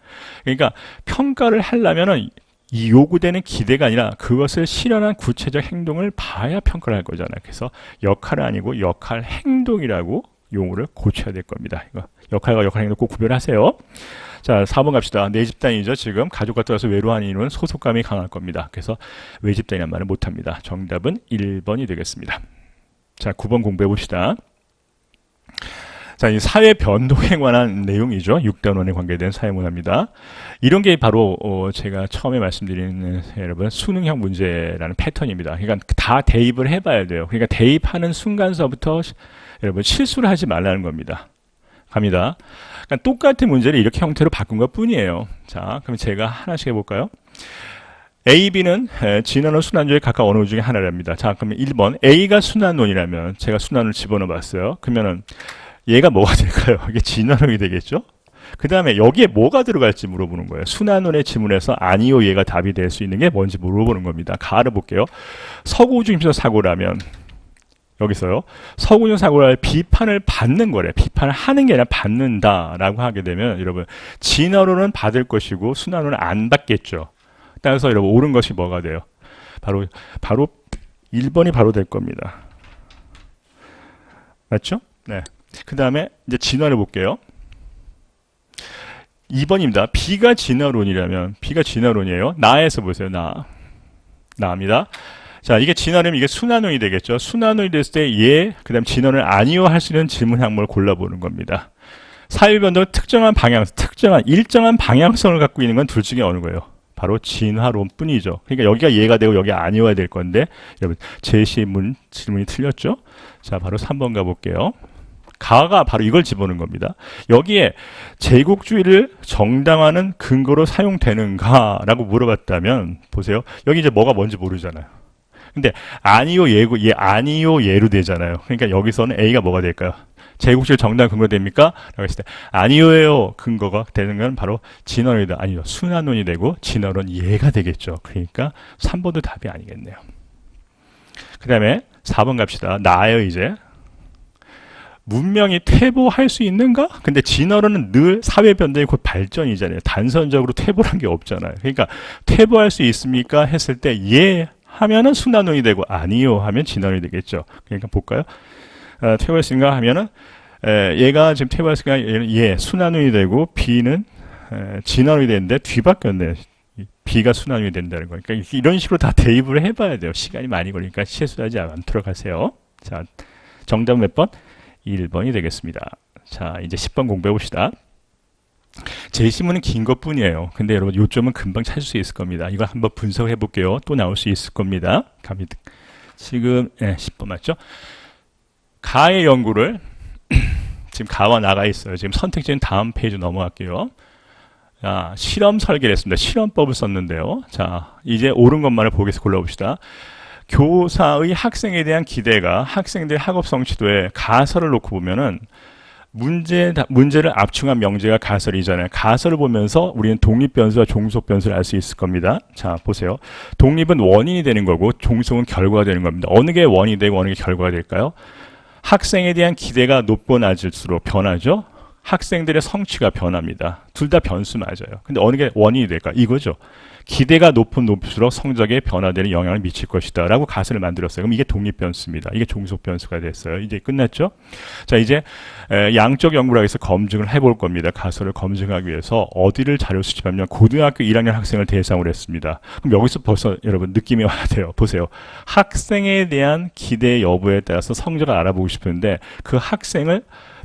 그러니까 평가를 하려면은 이 요구되는 기대가 아니라 그것을 실현한 구체적 행동을 봐야 평가를 할 거잖아요. 그래서 역할은 아니고 역할 행동이라고 용어를 고쳐야 될 겁니다. 이거 역할과 역할 행동 꼭 구별하세요. 자, 4번 갑시다. 내 집단이죠. 지금 가족과 떨어져 외로워하는 이유는 소속감이 강할 겁니다. 그래서 외 집단이란 말을 못합니다. 정답은 1번이 되겠습니다. 자, 9번 공부해 봅시다. 자, 이 사회 변동에 관한 내용이죠. 6단원에 관계된 사회문화입니다. 이런 게 바로 제가 처음에 말씀드린 여러분 수능형 문제라는 패턴입니다. 그러니까 다 대입을 해봐야 돼요. 그러니까 대입하는 순간서부터 여러분 실수를 하지 말라는 겁니다. 갑니다. 그러니까 똑같은 문제를 이렇게 형태로 바꾼 것 뿐이에요. 자, 그럼 제가 하나씩 해볼까요? A, B는 진화론 순환조에 각각 어느 중에 하나랍니다. 자, 그러면 1번 A가 순환론이라면 제가 순환을 집어넣어 봤어요. 그러면은 얘가 뭐가 될까요? 이게 진화론이 되겠죠? 그 다음에 여기에 뭐가 들어갈지 물어보는 거예요. 순환론의 지문에서 아니요 얘가 답이 될 수 있는 게 뭔지 물어보는 겁니다. 가를 볼게요. 서구중심적 사고라면 여기서요. 서구중 사고를 비판을 받는 거래. 비판을 하는 게 아니라 받는다라고 하게 되면 여러분 진화론은 받을 것이고 순환론은 안 받겠죠. 따라서 여러분 옳은 것이 뭐가 돼요? 바로 1번이 바로 될 겁니다. 맞죠? 네. 그 다음에 이제 진화를 볼게요. 2번입니다. B가 진화론이라면 B가 진화론이에요. 나에서 보세요. 나입니다. 자, 이게 진화론이면 이게 순환론이 되겠죠. 순환론이 됐을 때 예, 그 다음 진화론을 아니요 할 수 있는 질문 항목을 골라보는 겁니다. 사회변동은 일정한 방향성을 갖고 있는 건 둘 중에 어느 거예요? 바로 진화론 뿐이죠. 그러니까 여기가 예가 되고 여기가 아니어야 될 건데 여러분 제시문 질문이 틀렸죠. 자, 바로 3번 가볼게요. 가가 바로 이걸 집어넣은 겁니다. 여기에 제국주의를 정당화하는 근거로 사용되는가라고 물어봤다면 보세요. 여기 이제 뭐가 뭔지 모르잖아요. 근데 아니요 예고 아니요 예로 되잖아요. 그러니까 여기서는 A가 뭐가 될까요? 제국주의 정당 근거 됩니까? 라고 했을 때 아니요예요 근거가 되는 건 바로 진화론이다. 아니요 순환론이 되고 진화론 예가 되겠죠. 그러니까 3번도 답이 아니겠네요. 그 다음에 4번 갑시다. 나예요 이제. 문명이 퇴보할 수 있는가? 근데 진화론은 늘 사회 변동이 곧 발전이잖아요. 단선적으로 퇴보란 게 없잖아요. 그러니까 퇴보할 수 있습니까? 했을 때 예 하면은 순환론이 되고 아니요 하면 진화론이 되겠죠. 그러니까 볼까요? 퇴보할 수 있는가 하면은 얘가 지금 퇴보할 수 있는가? 예 순환론이 되고 B는 진화론이 되는데 뒤바뀌었네요. B가 순환론이 된다는 거니까 그러니까 이런 식으로 다 대입을 해봐야 돼요. 시간이 많이 걸리니까 실수하지 않도록 하세요. 자, 정답 몇 번? 1번이 되겠습니다. 자, 이제 10번 공부해 봅시다. 제시문은 긴 것 뿐이에요. 근데 여러분 요점은 금방 찾을 수 있을 겁니다. 이거 한번 분석해 볼게요. 또 나올 수 있을 겁니다. 갑니다. 지금 10번 맞죠? 가의 연구를 지금 가와 나가 있어요. 지금 선택지는 다음 페이지 넘어갈게요. 자, 실험 설계를 했습니다. 실험법을 썼는데요. 자, 이제 옳은 것만을 보기에서 골라봅시다. 교사의 학생에 대한 기대가 학생들의 학업 성취도에 가설을 놓고 보면은 문제를 압축한 명제가 가설이잖아요. 가설을 보면서 우리는 독립변수와 종속변수를 알 수 있을 겁니다. 자, 보세요. 독립은 원인이 되는 거고 종속은 결과가 되는 겁니다. 어느 게 원인이 되고 어느 게 결과가 될까요? 학생에 대한 기대가 높고 낮을수록 변하죠. 학생들의 성취가 변합니다. 둘 다 변수 맞아요. 근데 어느 게 원인이 될까? 이거죠. 기대가 높을수록 성적에 변화되는 영향을 미칠 것이다 라고 가설을 만들었어요. 그럼 이게 독립변수입니다. 이게 종속변수가 됐어요. 이제 끝났죠? 자, 이제 양적 연구를 해서 검증을 해볼 겁니다. 가설을 검증하기 위해서 어디를 자료 수집하면 고등학교 1학년 학생을 대상으로 했습니다. 그럼 여기서 벌써 여러분 느낌이 와야 돼요. 보세요. 학생에 대한 기대 여부에 따라서 성적을 알아보고 싶은데 그 학생을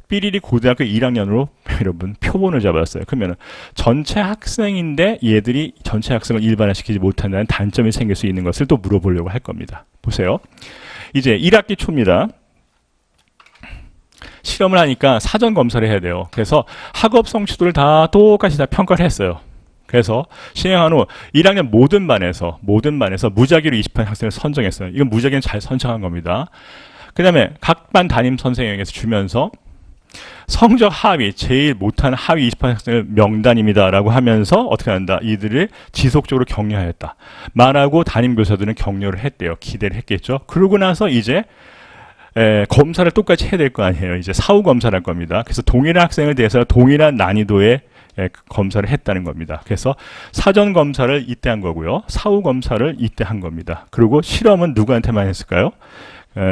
삐리리 고등학교 1학년으로 여러분 표본을 잡았어요. 그러면 전체 학생인데 얘들이 전체 학생을 일반화시키지 못한다는 단점이 생길 수 있는 것을 또 물어보려고 할 겁니다. 보세요. 이제 1학기 초입니다. 실험을 하니까 사전 검사를 해야 돼요. 그래서 학업 성취도를 다 똑같이 다 평가를 했어요. 그래서 시행한 후 1학년 모든 반에서 무작위로 20반 학생을 선정했어요. 이건 무작위는 잘 선정한 겁니다. 그 다음에 각 반 담임 선생님에게서 주면서 성적 하위, 제일 못한 하위 20반 학생을 명단입니다 라고 하면서 어떻게 한다? 이들을 지속적으로 격려하였다 말하고 담임교사들은 격려를 했대요. 기대를 했겠죠. 그러고 나서 이제 검사를 똑같이 해야 될 거 아니에요. 이제 사후 검사를 할 겁니다. 그래서 동일한 학생을 대해서 동일한 난이도의 검사를 했다는 겁니다. 그래서 사전 검사를 이때 한 거고요. 사후 검사를 이때 한 겁니다. 그리고 실험은 누구한테만 했을까요?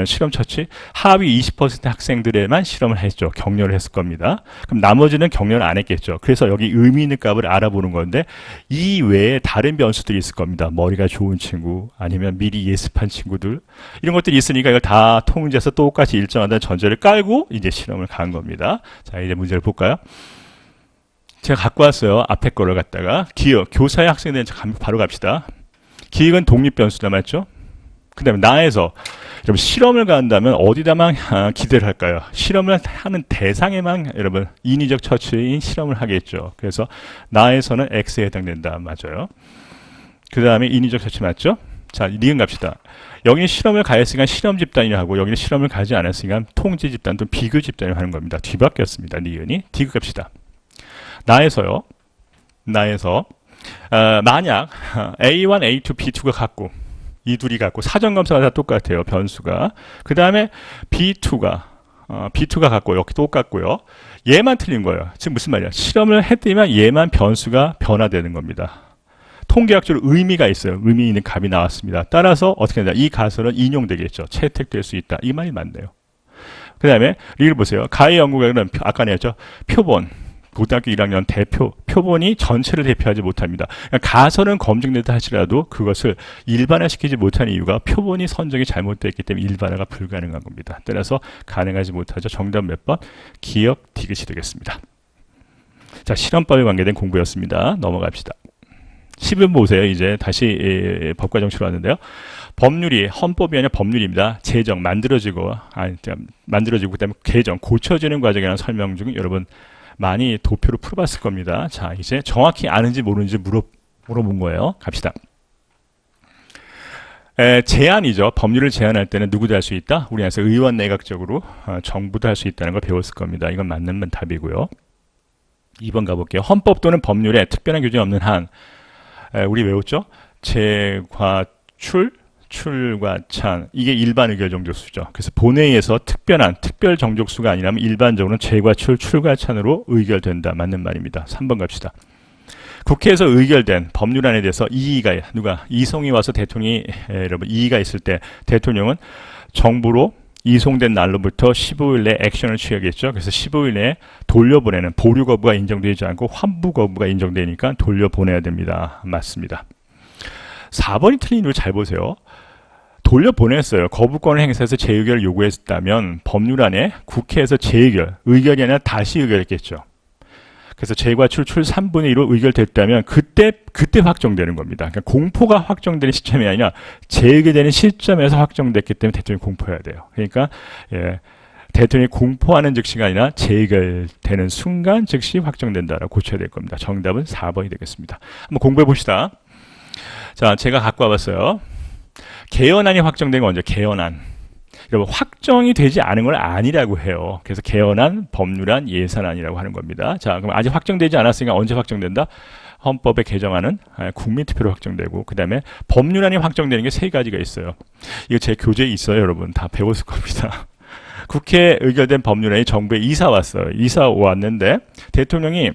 실험 처치 하위 20% 학생들에만 실험을 했죠. 격려를 했을 겁니다. 그럼 나머지는 격려를 안 했겠죠. 그래서 여기 의미 있는 값을 알아보는 건데 이 외에 다른 변수들이 있을 겁니다. 머리가 좋은 친구 아니면 미리 예습한 친구들 이런 것들이 있으니까 이걸 다 통제해서 똑같이 일정하다는 전제를 깔고 이제 실험을 간 겁니다. 자, 이제 문제를 볼까요? 제가 갖고 왔어요. 앞에 거를 갖다가 기억, 교사의 학생에 대한 바로 갑시다. 기억은 독립변수다 맞죠? 그 다음에 나에서 여러분 실험을 간다면 어디다만 기대를 할까요? 실험을 하는 대상에만 여러분 인위적 처치인 실험을 하겠죠. 그래서 나에서는 X에 해당된다. 맞아요. 그 다음에 인위적 처치 맞죠? 자, 니은 갑시다. 여기는 실험을 가했으니까 실험 집단이라고 하고 여기는 실험을 가지 않았으니까 통제 집단 또는 비교 집단이라고 하는 겁니다. 뒤바뀌었습니다. 니은이. 디귿 갑시다. 나에서요. 나에서 만약 A1, A2, B2가 같고 이 둘이 같고 사전검사가 다 똑같아요. 변수가. 그 다음에 B2가 같고 여기 똑같고요. 얘만 틀린 거예요. 지금 무슨 말이야? 실험을 했더니만 얘만 변수가 변화되는 겁니다. 통계학적으로 의미가 있어요. 의미 있는 값이 나왔습니다. 따라서 어떻게 된다? 이 가설은 인용되겠죠. 채택될 수 있다. 이 말이 맞네요. 그 다음에 리를 보세요. 가의 연구결과는 아까 냈죠. 표본. 고등학교 1학년 표본이 전체를 대표하지 못합니다. 그러니까 가설은 검증됐다 하시라도 그것을 일반화시키지 못하는 이유가 표본이 선정이 잘못됐기 때문에 일반화가 불가능한 겁니다. 따라서 가능하지 못하죠. 정답 몇 번? 기억 디귿이 되겠습니다. 자, 실험법에 관계된 공부였습니다. 넘어갑시다. 10번 보세요. 이제 다시 법과 정치로 왔는데요. 법률이 헌법이 아니라 법률입니다. 제정, 만들어지고 그다음에 개정, 고쳐지는 과정에 대한 설명 중 여러분 많이 도표로 풀어봤을 겁니다. 자, 이제 정확히 아는지 모르는지 물어본 거예요. 갑시다. 제안이죠. 법률을 제안할 때는 누구도 할 수 있다? 우리 안에서 의원 내각적으로 정부도 할 수 있다는 걸 배웠을 겁니다. 이건 맞는 답이고요. 2번 가볼게요. 헌법 또는 법률에 특별한 규정이 없는 한 우리 외웠죠? 재과출 출과찬 이게 일반 의결 정족수죠. 그래서 본회의에서 특별 정족수가 아니라면 일반적으로는 재과출 출과찬으로 의결된다. 맞는 말입니다. 3번 갑시다. 국회에서 의결된 법률안에 대해서 이의가 이송이 와서 대통령이 여러분 이의가 있을 때 대통령은 정부로 이송된 날로부터 15일 내에 액션을 취하겠죠. 그래서 15일 내에 돌려보내는 보류 거부가 인정되지 않고 환부 거부가 인정되니까 돌려보내야 됩니다. 맞습니다. 4번이 틀린 이유를 잘 보세요. 돌려보냈어요. 거부권을 행사해서 재의결을 요구했다면 법률안에 국회에서 의결이 아니라 다시 의결했겠죠. 그래서 재과출 3분의 1로 의결됐다면 그때 확정되는 겁니다. 그러니까 공포가 확정되는 시점이 아니라 재의결되는 시점에서 확정됐기 때문에 대통령이 공포해야 돼요. 그러니까 대통령이 공포하는 즉시가 아니라 재의결되는 순간 즉시 확정된다라고 고쳐야 될 겁니다. 정답은 4번이 되겠습니다. 한번 공부해 봅시다. 자, 제가 갖고 와봤어요. 개헌안이 확정된 건 언제? 개헌안. 여러분, 확정이 되지 않은 걸 아니라고 해요. 그래서 개헌안, 법률안, 예산안이라고 하는 겁니다. 자, 그럼 아직 확정되지 않았으니까 언제 확정된다? 헌법의 개정안은 국민투표로 확정되고, 그 다음에 법률안이 확정되는 게 3가지가 있어요. 이거 제 교재에 있어요, 여러분. 다 배웠을 겁니다. 국회에 의결된 법률안이 정부에 이사 왔어요. 이사 왔는데 대통령이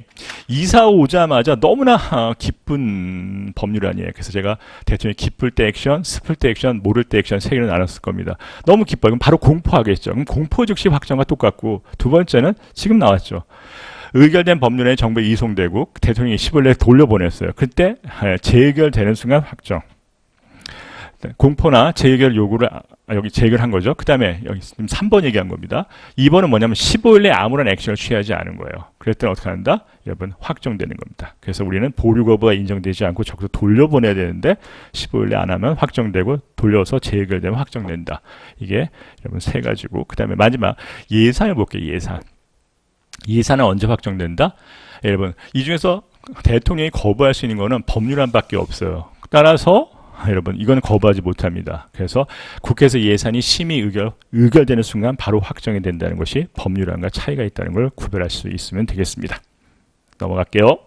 이사 오자마자 너무나 기쁜 법률안이에요. 그래서 제가 대통령이 기쁠 때 액션, 슬플 때 액션, 모를 때 액션 3개를 나눴을 겁니다. 너무 기뻐요. 그럼 바로 공포하겠죠. 그럼 공포 즉시 확정과 똑같고, 두 번째는 지금 나왔죠. 의결된 법률안이 정부에 이송되고 대통령이 15일 내에 돌려보냈어요. 그때 재의결되는 순간 확정. 공포나 재의결 요구를 여기 제기를 한 거죠. 그 다음에 여기 지금 3번 얘기한 겁니다. 2번은 뭐냐면 15일 내에 아무런 액션을 취하지 않은 거예요. 그랬더니 어떻게 한다? 여러분 확정되는 겁니다. 그래서 우리는 보류 거부가 인정되지 않고 적어서 돌려보내야 되는데 15일 내에 안 하면 확정되고 돌려서 재결되면 확정된다. 이게 여러분 세 가지고, 그 다음에 마지막 예산을 볼게요. 예산은 언제 확정된다? 여러분 이 중에서 대통령이 거부할 수 있는 거는 법률안밖에 없어요. 따라서 여러분 이건 거부하지 못합니다. 그래서 국회에서 예산이 심의 의결되는 순간 바로 확정이 된다는 것이 법률안과 차이가 있다는 걸 구별할 수 있으면 되겠습니다. 넘어갈게요.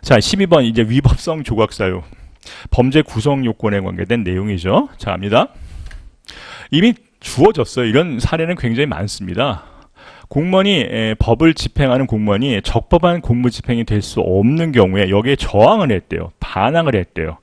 자, 12번 이제 위법성 조각 사유. 범죄 구성 요건에 관계된 내용이죠. 자, 갑니다. 이미 주어졌어요. 이런 사례는 굉장히 많습니다. 공무원이 법을 집행하는 공무원이 적법한 공무 집행이 될 수 없는 경우에 여기에 저항을 했대요. 반항을 했대요.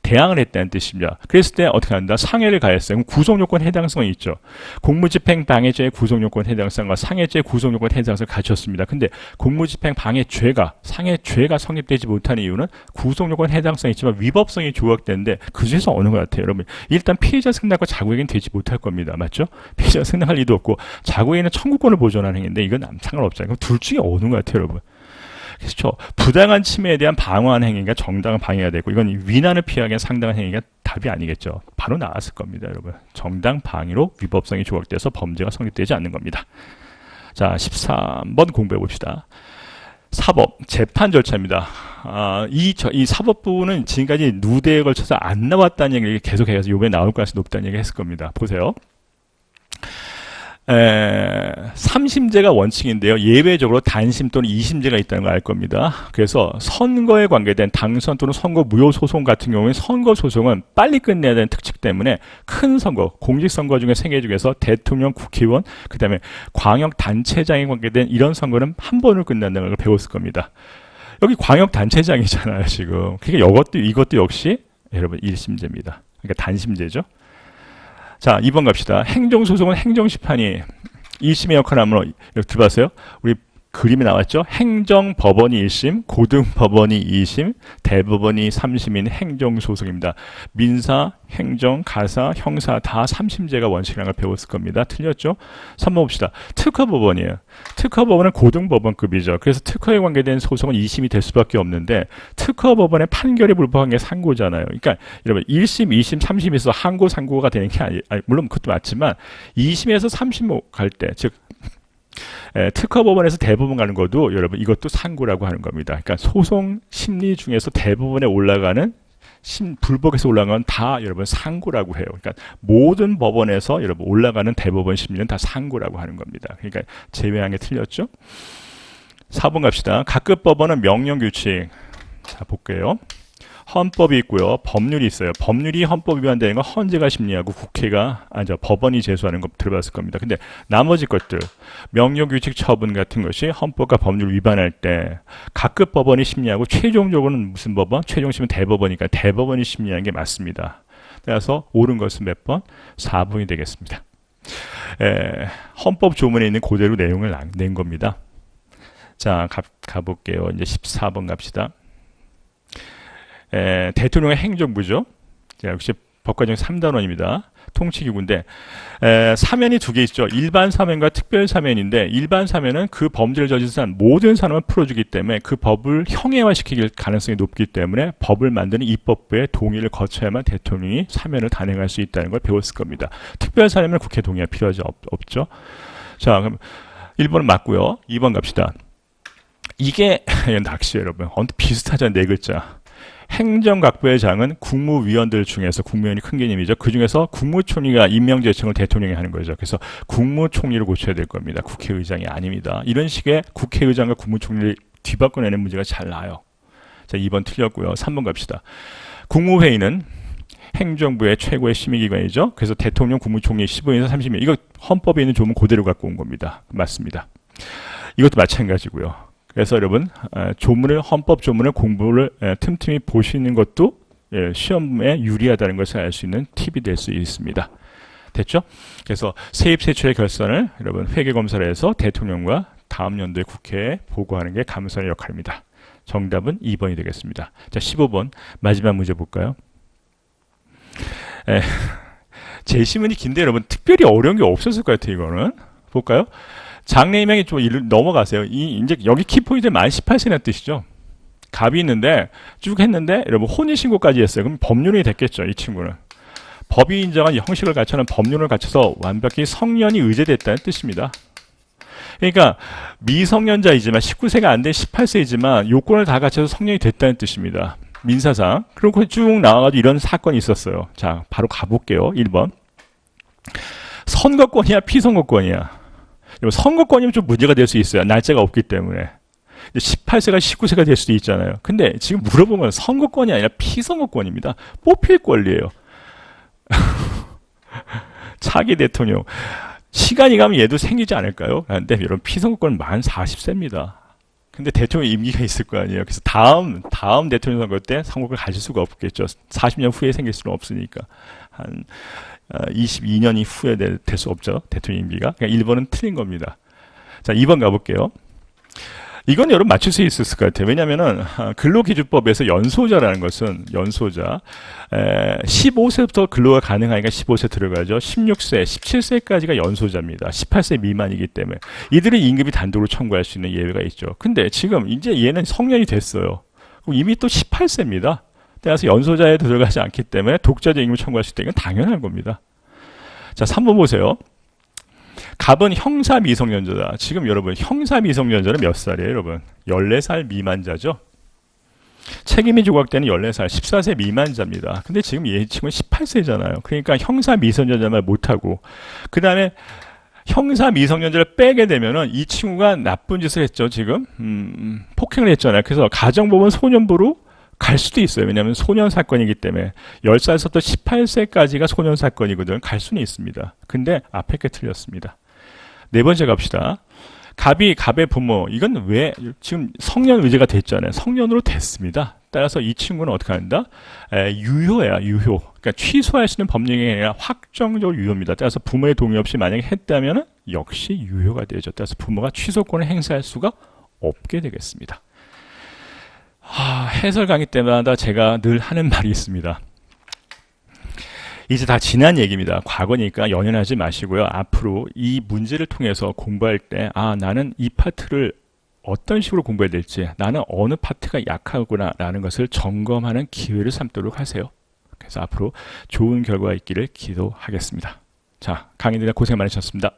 대항을 했다는 뜻입니다. 그랬을 때 어떻게 한다? 상해를 가했어요. 그럼 구속요건 해당성이 있죠. 공무집행 방해죄의 구속요건 해당성과 상해죄의 구속요건 해당성을 갖췄습니다. 근데 공무집행 방해죄가 상해죄가 성립되지 못하는 이유는 구속요건 해당성이 있지만 위법성이 조각되는데 그 중에서 어느 것 같아요, 여러분? 일단 피해자 승낙과 자구에게는 되지 못할 겁니다. 맞죠? 피해자 승낙할 리도 없고 자구에게는 청구권을 보존하는 행위인데 이건 상관없잖아요. 그럼 둘 중에 어느 것 같아요, 여러분? 그렇죠. 부당한 침해에 대한 방어하는 행위가 정당한 방해가 되고 이건 위난을 피하기 위한 상당한 행위가 답이 아니겠죠. 바로 나왔을 겁니다, 여러분. 정당 방위로 위법성이 조각돼서 범죄가 성립되지 않는 겁니다. 자, 13번 공부해 봅시다. 사법, 재판 절차입니다. 이 사법 부분은 지금까지 누대에 걸쳐서 안 나왔다는 얘기를 계속해서 이번에 나올 가능성이 높다는 얘기 했을 겁니다. 보세요. 3심제가 원칙인데요. 예외적으로 단심 또는 2심제가 있다는 걸 알 겁니다. 그래서 선거에 관계된 당선 또는 선거 무효 소송 같은 경우에 선거 소송은 빨리 끝내야 되는 특징 때문에 큰 선거, 공직선거 중에 3개 중에서 대통령, 국회의원, 그 다음에 광역단체장에 관계된 이런 선거는 한 번으로 끝난다는 걸 배웠을 겁니다. 여기 광역단체장이잖아요, 지금. 그러니까 이것도 역시 여러분 1심제입니다. 그러니까 단심제죠. 자, 2번 갑시다. 행정소송은 행정심판이 1심의 역할을 하므로, 여기 들어봤어요? 우리 그림이 나왔죠? 행정법원이 1심, 고등법원이 2심, 대법원이 3심인 행정소송입니다. 민사, 행정, 가사, 형사 다 3심제가 원칙이라는 걸 배웠을 겁니다. 틀렸죠? 3번 봅시다. 특허법원이에요. 특허법원은 고등법원급이죠. 그래서 특허에 관계된 소송은 2심이 될 수밖에 없는데 특허법원의 판결에 불법한 게 상고잖아요. 그러니까 여러분 1심, 2심, 3심에서 항고, 상고가 되는 게 물론 그것도 맞지만 2심에서 3심 갈 때, 즉 특허법원에서 대법원 가는 것도 여러분 이것도 상고라고 하는 겁니다. 그러니까 소송 심리 중에서 대법원에 올라가는 불법에서 올라가는 다 여러분 상고라고 해요. 그러니까 모든 법원에서 여러분 올라가는 대법원 심리는 다 상고라고 하는 겁니다. 그러니까 제외한 게 틀렸죠. 4번 갑시다. 각급 법원은 명령규칙. 자, 볼게요. 헌법이 있고요. 법률이 있어요. 법률이 헌법 위반되는 건 헌재가 심리하고 법원이 제소하는 거 들어봤을 겁니다. 근데 나머지 것들, 명령규칙 처분 같은 것이 헌법과 법률 위반할 때 각급 법원이 심리하고 최종적으로는 무슨 법원? 최종심은 대법원이니까 대법원이 심리하는 게 맞습니다. 따라서 옳은 것은 몇 번? 4번이 되겠습니다. 헌법 조문에 있는 그대로 내용을 낸 겁니다. 자, 가볼게요. 이제 14번 갑시다. 대통령의 행정부죠. 역시 법과정 3단원입니다. 통치기구인데 사면이 두 개 있죠. 일반 사면과 특별 사면인데 일반 사면은 그 범죄를 저지른 사람 모든 사람을 풀어주기 때문에 그 법을 형해화시킬 가능성이 높기 때문에 법을 만드는 입법부의 동의를 거쳐야만 대통령이 사면을 단행할 수 있다는 걸 배웠을 겁니다. 특별 사면은 국회 동의가 필요하지 없죠. 자, 그럼 1번은 맞고요. 2번 갑시다. 이게 낚시 여러분. 비슷하잖아요. 네 글자. 행정각부의 장은 국무위원들 중에서 국무위원이 큰 개념이죠. 그 중에서 국무총리가 임명제청을 대통령이 하는 거죠. 그래서 국무총리를 고쳐야 될 겁니다. 국회의장이 아닙니다. 이런 식의 국회의장과 국무총리를 뒤바꿔내는 문제가 잘 나와요. 자, 2번 틀렸고요. 3번 갑시다. 국무회의는 행정부의 최고의 심의기관이죠. 그래서 대통령, 국무총리 15인에서 30명. 이거 헌법에 있는 조문 그대로 갖고 온 겁니다. 맞습니다. 이것도 마찬가지고요. 그래서 여러분 조문을 헌법 조문을 공부를 틈틈이 보시는 것도 시험에 유리하다는 것을 알 수 있는 팁이 될 수 있습니다. 됐죠? 그래서 세입세출의 결산을 여러분 회계검사를 해서 대통령과 다음 연도에 국회에 보고하는 게 감사의 역할입니다. 정답은 2번이 되겠습니다. 자, 15번 마지막 문제 볼까요? 제시문이 긴데 여러분 특별히 어려운 게 없었을 것 같아요. 이거는 볼까요? 장래희망이 좀 넘어가세요. 이제 여기 키포인트 만 18세라는 뜻이죠. 갑이 있는데 쭉 했는데 여러분 혼인신고까지 했어요. 그럼 법률이 됐겠죠. 이 친구는 법이 인정한 형식을 갖춰는 법률을 갖춰서 완벽히 성년이 의제됐다는 뜻입니다. 그러니까 미성년자이지만 19세가 안 된 18세이지만 요건을 다 갖춰서 성년이 됐다는 뜻입니다. 민사상. 그리고 쭉 나와가지고 이런 사건이 있었어요. 자, 바로 가볼게요. 1번. 선거권이야, 피선거권이야? 선거권이면 좀 문제가 될 수 있어요. 날짜가 없기 때문에. 18세가 19세가 될 수도 있잖아요. 근데 지금 물어본 건 선거권이 아니라 피선거권입니다. 뽑힐 권리예요. 차기 대통령. 시간이 가면 얘도 생기지 않을까요? 근데 여러분 피선거권 만 40세입니다. 근데 대통령 임기가 있을 거 아니에요. 그래서 다음 대통령 선거 때 선거권을 가질 수가 없겠죠. 40년 후에 생길 수는 없으니까. 한 22년이 후에 될 수 없죠. 대통령 임기가. 그러니까 1번은 틀린 겁니다. 자, 2번 가볼게요. 이건 여러분 맞출 수 있을 것 같아요. 왜냐면은 근로기준법에서 연소자라는 것은 연소자 15세부터 근로가 가능하니까 15세 들어가죠. 16세, 17세까지가 연소자입니다. 18세 미만이기 때문에 이들은 임금이 단독으로 청구할 수 있는 예외가 있죠. 근데 지금 이제 얘는 성년이 됐어요. 이미 또 18세입니다. 따라서 연소자에 들어가지 않기 때문에 독자적 임금을 청구할 수 있다. 이건 당연한 겁니다. 자, 3번 보세요. 갑은 형사 미성년자다. 지금 여러분 형사 미성년자는 몇 살이에요, 여러분? 14살 미만자죠. 책임이 조각되는 14살, 14세 미만자입니다. 근데 지금 얘 친구는 18세잖아요. 그러니까 형사 미성년자만 못하고 그 다음에 형사 미성년자를 빼게 되면은 이 친구가 나쁜 짓을 했죠. 지금 폭행을 했잖아요. 그래서 가정법원 소년부로 갈 수도 있어요. 왜냐하면 소년 사건이기 때문에 10살부터 18세까지가 소년 사건이거든. 갈 수는 있습니다. 근데 앞에 게 틀렸습니다. 네 번째 갑시다. 갑의 부모. 이건 왜 지금 성년 의제가 됐잖아요. 성년으로 됐습니다. 따라서 이 친구는 어떻게 한다? 유효야, 유효. 그러니까 취소할 수 있는 법령이 아니라 확정적으로 유효입니다. 따라서 부모의 동의 없이 만약에 했다면 역시 유효가 되죠. 따라서 부모가 취소권을 행사할 수가 없게 되겠습니다. 해설 강의 때마다 제가 늘 하는 말이 있습니다. 이제 다 지난 얘기입니다. 과거니까 연연하지 마시고요. 앞으로 이 문제를 통해서 공부할 때 나는 이 파트를 어떤 식으로 공부해야 될지, 나는 어느 파트가 약하구나 라는 것을 점검하는 기회를 삼도록 하세요. 그래서 앞으로 좋은 결과가 있기를 기도하겠습니다. 자, 강의들 고생 많으셨습니다.